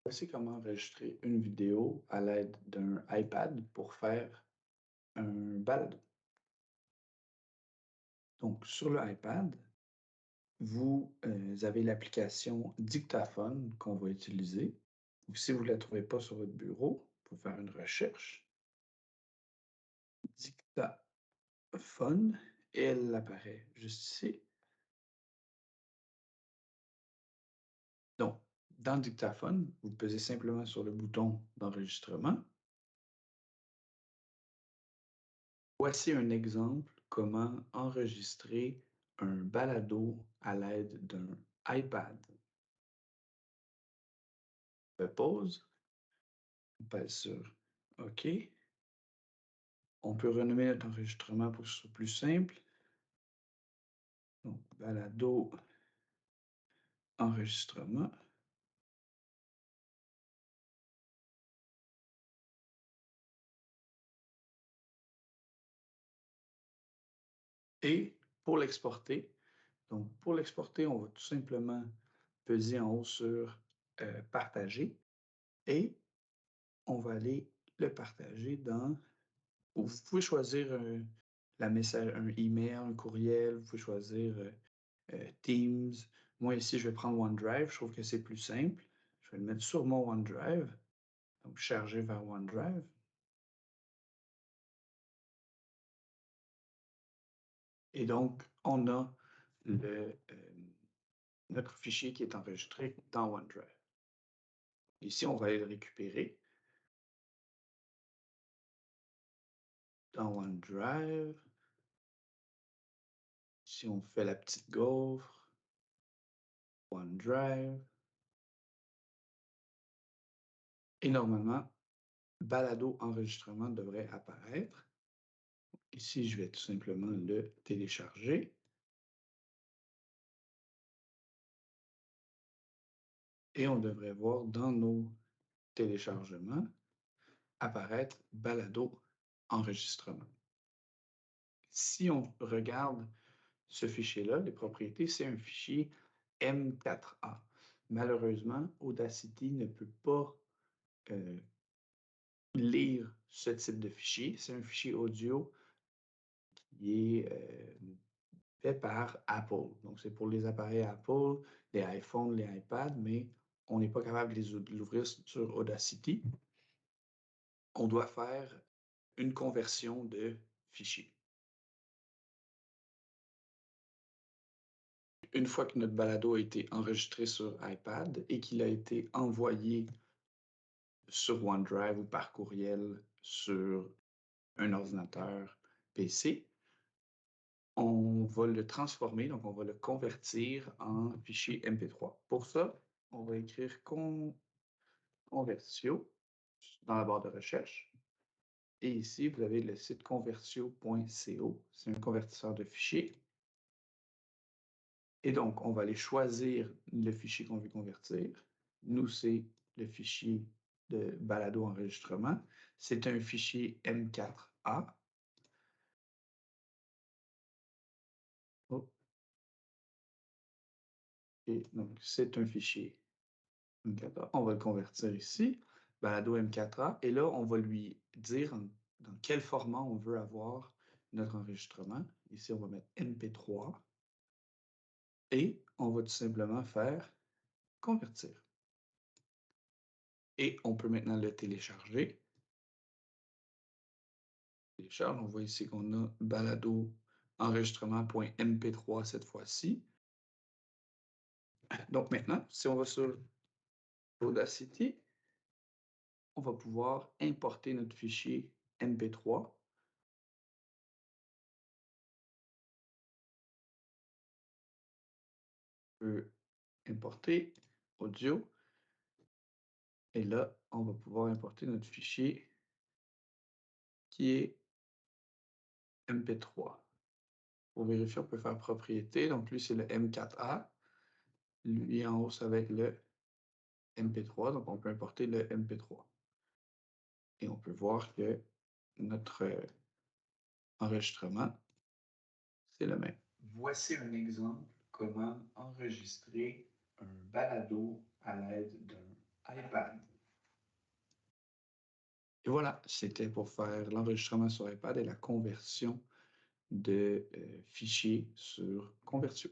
Voici comment enregistrer une vidéo à l'aide d'un iPad pour faire un balado. Donc, sur le iPad, vous avez l'application Dictaphone qu'on va utiliser. Ou si vous ne la trouvez pas sur votre bureau, vous pouvez faire une recherche. Dictaphone, et elle apparaît juste ici. Donc, dans Dictaphone, vous pesez simplement sur le bouton d'enregistrement. Voici un exemple comment enregistrer un balado à l'aide d'un iPad. On fait pause, on pèse sur OK. On peut renommer notre enregistrement pour que ce soit plus simple. Donc, balado enregistrement. Et pour l'exporter, on va tout simplement peser en haut sur partager et on va aller le partager dans. Vous pouvez choisir un email, un courriel, vous pouvez choisir Teams. Moi, ici, je vais prendre OneDrive. Je trouve que c'est plus simple. Je vais le mettre sur mon OneDrive. Donc, charger vers OneDrive. Et donc, on a notre fichier qui est enregistré dans OneDrive. Ici, on va aller le récupérer dans OneDrive. Ici, on fait la petite gaufre. OneDrive. Et normalement, balado enregistrement devrait apparaître. Ici, je vais tout simplement le télécharger. Et on devrait voir dans nos téléchargements apparaître balado enregistrement. Si on regarde ce fichier-là, les propriétés, c'est un fichier M4A. Malheureusement, Audacity ne peut pas lire ce type de fichier. C'est un fichier audio qui est fait par Apple. Donc, c'est pour les appareils Apple, les iPhones, les iPads, mais on n'est pas capable de l'ouvrir sur Audacity. On doit faire une conversion de fichier. Une fois que notre balado a été enregistré sur iPad et qu'il a été envoyé sur OneDrive ou par courriel sur un ordinateur PC, on va le transformer, donc on va le convertir en fichier MP3. Pour ça, on va écrire Conversio dans la barre de recherche. Et ici, vous avez le site conversio.co. C'est un convertisseur de fichiers. Et donc, on va aller choisir le fichier qu'on veut convertir. Nous, c'est le fichier de balado enregistrement. C'est un fichier M4A. Oh. Et donc, c'est un fichier M4A. On va le convertir ici, balado M4A. Et là, on va lui dire dans quel format on veut avoir notre enregistrement. Ici, on va mettre MP3. Et on va tout simplement faire convertir. Et on peut maintenant le télécharger. On voit ici qu'on a balado enregistrement.mp3 cette fois-ci. Donc maintenant, si on va sur Audacity, on va pouvoir importer notre fichier MP3. On peut importer audio. Et là, on va pouvoir importer notre fichier qui est MP3. Pour vérifier, on peut faire propriété. Donc lui, c'est le M4A. Lui, en haut, ça va être le MP3. Donc on peut importer le MP3. Et on peut voir que notre enregistrement, c'est le même. Voici un exemple comment enregistrer un balado à l'aide d'un iPad. Et voilà, c'était pour faire l'enregistrement sur iPad et la conversion de fichiers sur Convertio.